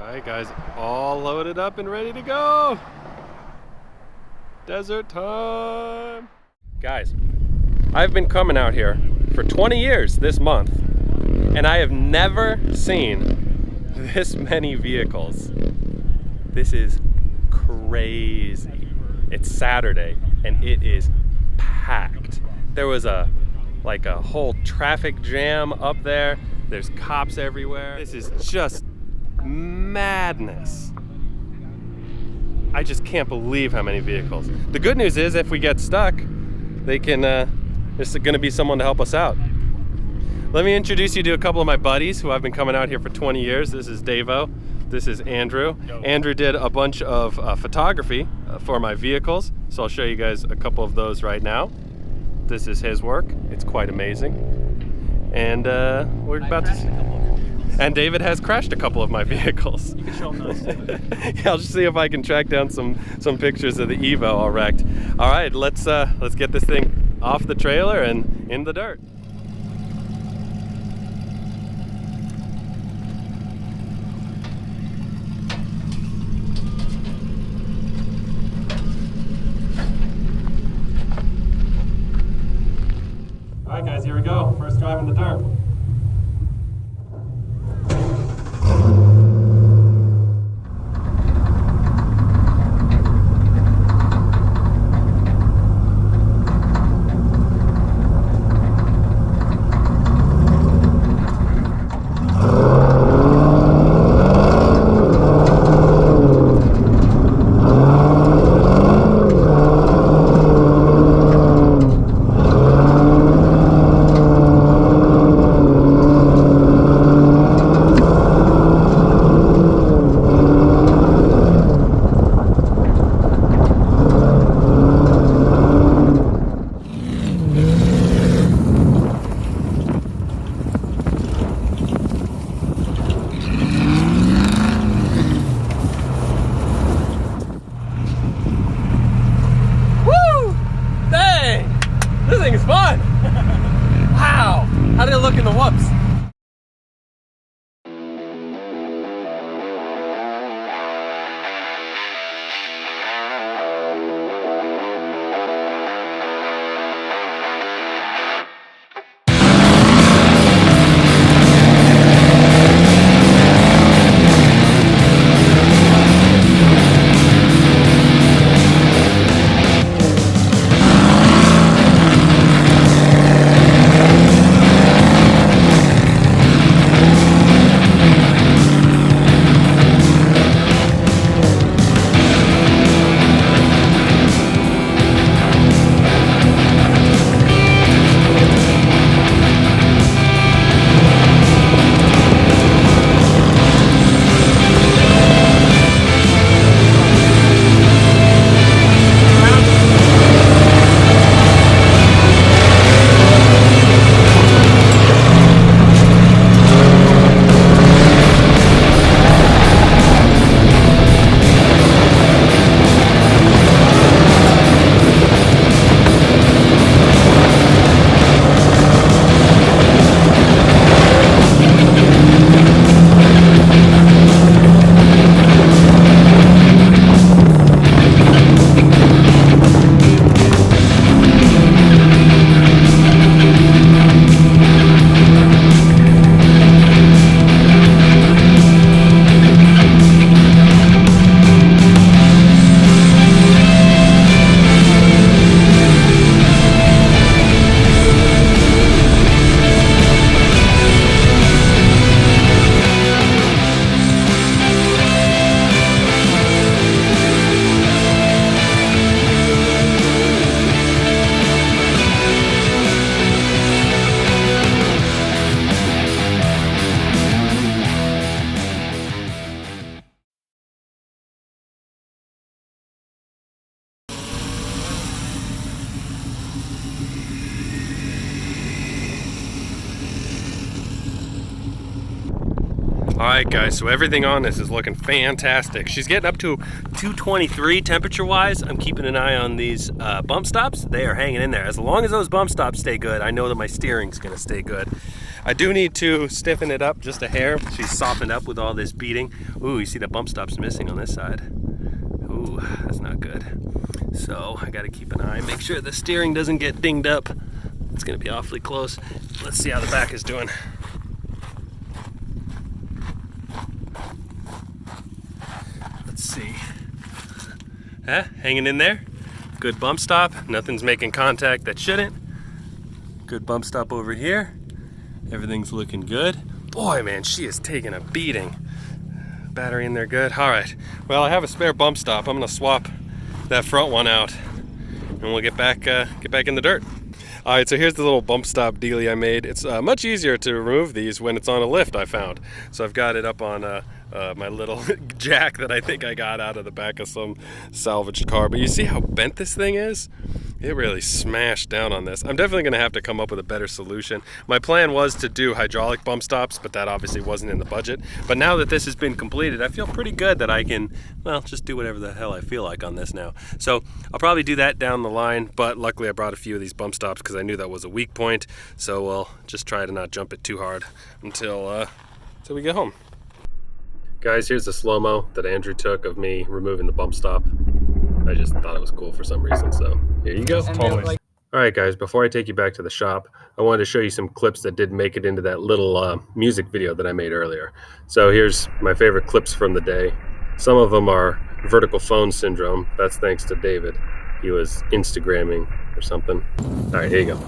Alright guys, all loaded up and ready to go! Desert time! Guys, I've been coming out here for 20 years this month, and I have never seen this many vehicles. This is crazy. It's Saturday, and it is packed. There was a whole traffic jam up there. There's cops everywhere. This is just madness. I just can't believe how many vehicles. The good news is if we get stuck, they can, there's gonna be someone to help us out. Let me introduce you to a couple of my buddies who I've been coming out here for 20 years. This is Davo. This is Andrew. Andrew did a bunch of photography for my vehicles, so I'll show you guys a couple of those right now. This is his work. It's quite amazing. And we're about to... And David has crashed a couple of my vehicles. You can show them those too. Yeah, I'll just see if I can track down some pictures of the Evo all wrecked. All right, let's get this thing off the trailer and in the dirt. All right, guys, here we go. First drive in the dirt. Alright guys, so everything on this is looking fantastic. She's getting up to 223 temperature wise. I'm keeping an eye on these bump stops. They are hanging in there. As long as those bump stops stay good, I know that my steering's gonna stay good. I do need to stiffen it up just a hair. She's softened up with all this beating. Ooh, you see the bump stops missing on this side. Ooh, that's not good. So I gotta keep an eye, make sure the steering doesn't get dinged up. It's gonna be awfully close. Let's see how the back is doing. Let's see. Hanging in there. Good bump stop. Nothing's making contact that shouldn't. Good bump stop over here. Everything's looking good. Boy, man, she is taking a beating. Battery in there good. All right. Well, I have a spare bump stop. I'm gonna swap that front one out, and we'll get back in the dirt. All right, so here's the little bump stop dealie I made. It's much easier to remove these when it's on a lift, I found. So I've got it up on my little jack that I think I got out of the back of some salvaged car. But you see how bent this thing is? It really smashed down on this. I'm definitely gonna have to come up with a better solution. My plan was to do hydraulic bump stops, but that obviously wasn't in the budget. But now that this has been completed, I feel pretty good that I can, well, just do whatever the hell I feel like on this now. So I'll probably do that down the line, but luckily I brought a few of these bump stops because I knew that was a weak point. So we'll just try to not jump it too hard until we get home. Guys, here's the slow-mo that Andrew took of me removing the bump stop. I just thought it was cool for some reason, so here you go. Alright guys, before I take you back to the shop, I wanted to show you some clips that did make it into that little music video that I made earlier. So here's my favorite clips from the day. Some of them are vertical phone syndrome. That's thanks to David. He was Instagramming or something. Alright, here you go.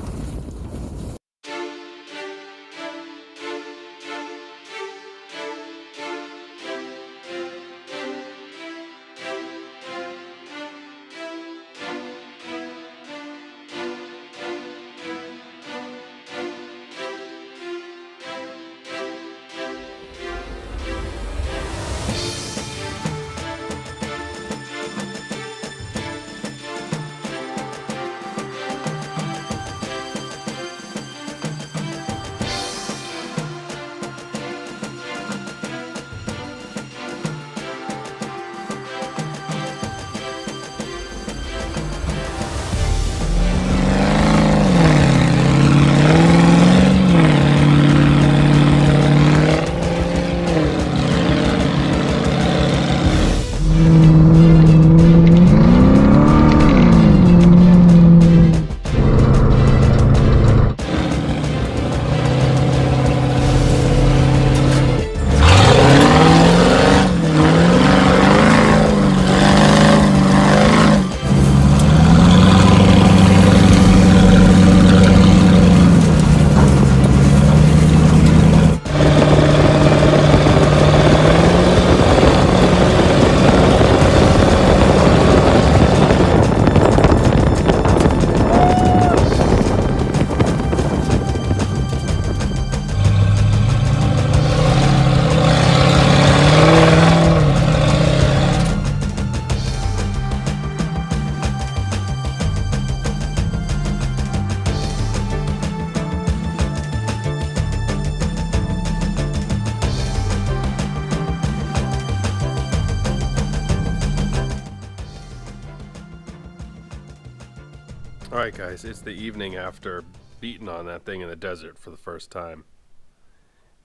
Alright guys, it's the evening after beating on that thing in the desert for the first time.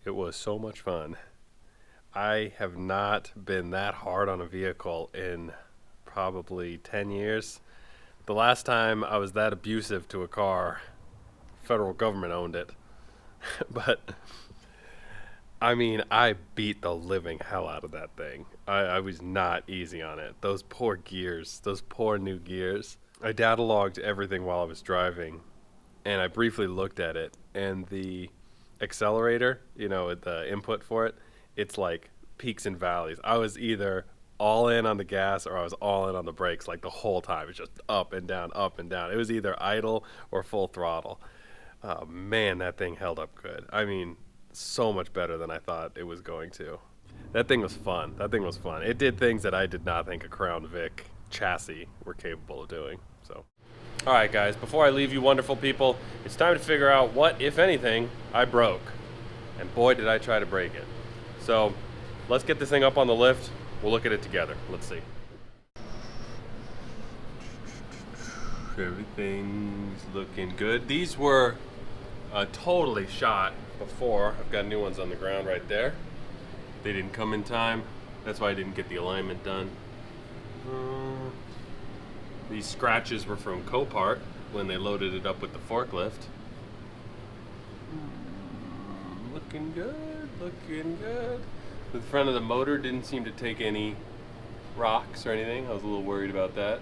It was so much fun. I have not been that hard on a vehicle in probably 10 years. The last time I was that abusive to a car, federal government owned it. But I mean, I beat the living hell out of that thing. I was not easy on it. Those poor gears, those poor new gears. I data logged everything while I was driving, and I briefly looked at it, and the accelerator, you know, the input for it, it's like peaks and valleys. I was either all in on the gas or I was all in on the brakes like the whole time. It's just up and down, up and down. It was either idle or full throttle. Man, that thing held up good. I mean, so much better than I thought it was going to. That thing was fun. That thing was fun. It did things that I did not think a Crown Vic chassis were capable of doing. So, all right, guys, before I leave you wonderful people, it's time to figure out what, if anything, I broke. And boy, did I try to break it. So let's get this thing up on the lift. We'll look at it together. Let's see. Everything's looking good. These were totally shot before. I've got new ones on the ground right there. They didn't come in time. That's why I didn't get the alignment done. These scratches were from Copart when they loaded it up with the forklift. Looking good, looking good. The front of the motor didn't seem to take any rocks or anything. I was a little worried about that.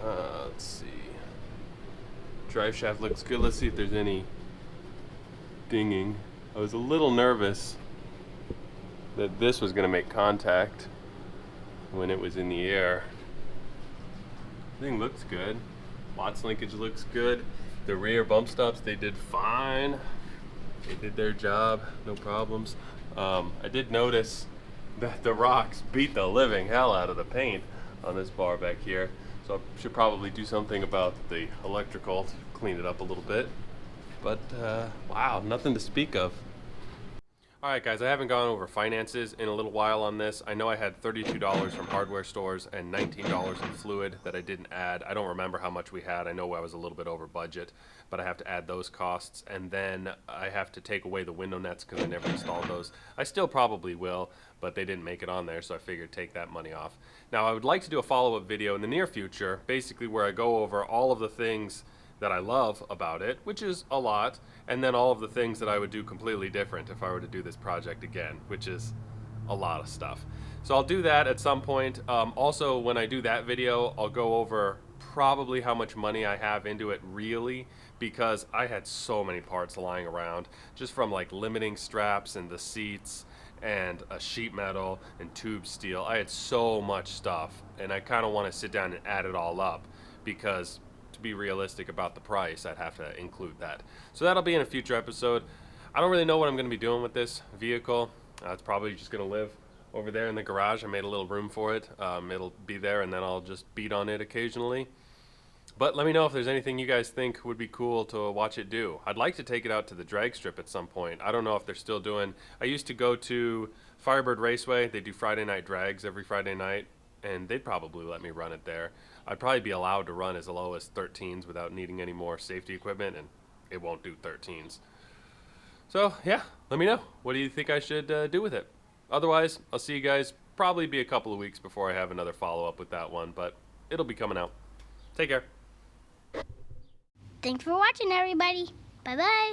Let's see. Drive shaft looks good. Let's see if there's any dinging. I was a little nervous that this was going to make contact when it was in the air. Thing looks good. Watts linkage looks good. The rear bump stops, they did fine. They did their job, no problems. I did notice that the rocks beat the living hell out of the paint on this bar back here. So I should probably do something about the electrical to clean it up a little bit. But wow, nothing to speak of. Alright guys, I haven't gone over finances in a little while on this. I know I had $32 from hardware stores and $19 in fluid that I didn't add. I don't remember how much we had. I know I was a little bit over budget, but I have to add those costs. And then I have to take away the window nets because I never installed those. I still probably will, but they didn't make it on there, so I figured take that money off. Now I would like to do a follow-up video in the near future, basically where I go over all of the things that I love about it, which is a lot, and then all of the things that I would do completely different if I were to do this project again, which is a lot of stuff. So I'll do that at some point. Also, when I do that video, I'll go over probably how much money I have into it really, because I had so many parts lying around, just from like limiting straps and the seats and a sheet metal and tube steel. I had so much stuff, and I kind of want to sit down and add it all up, because be realistic about the price, I'd have to include that. So that'll be in a future episode. I don't really know what I'm going to be doing with this vehicle. It's probably just going to live over there in the garage. I made a little room for it. It'll be there, and then I'll just beat on it occasionally. But let me know if there's anything you guys think would be cool to watch it do. I'd like to take it out to the drag strip at some point. I don't know if they're still doing... I used to go to Firebird Raceway. They do Friday night drags every Friday night, and they'd probably let me run it there. I'd probably be allowed to run as low as 13s without needing any more safety equipment, and it won't do 13s. So yeah, let me know. What do you think I should do with it? Otherwise, I'll see you guys. Probably be a couple of weeks before I have another follow-up with that one, but it'll be coming out. Take care. Thanks for watching, everybody. Bye-bye.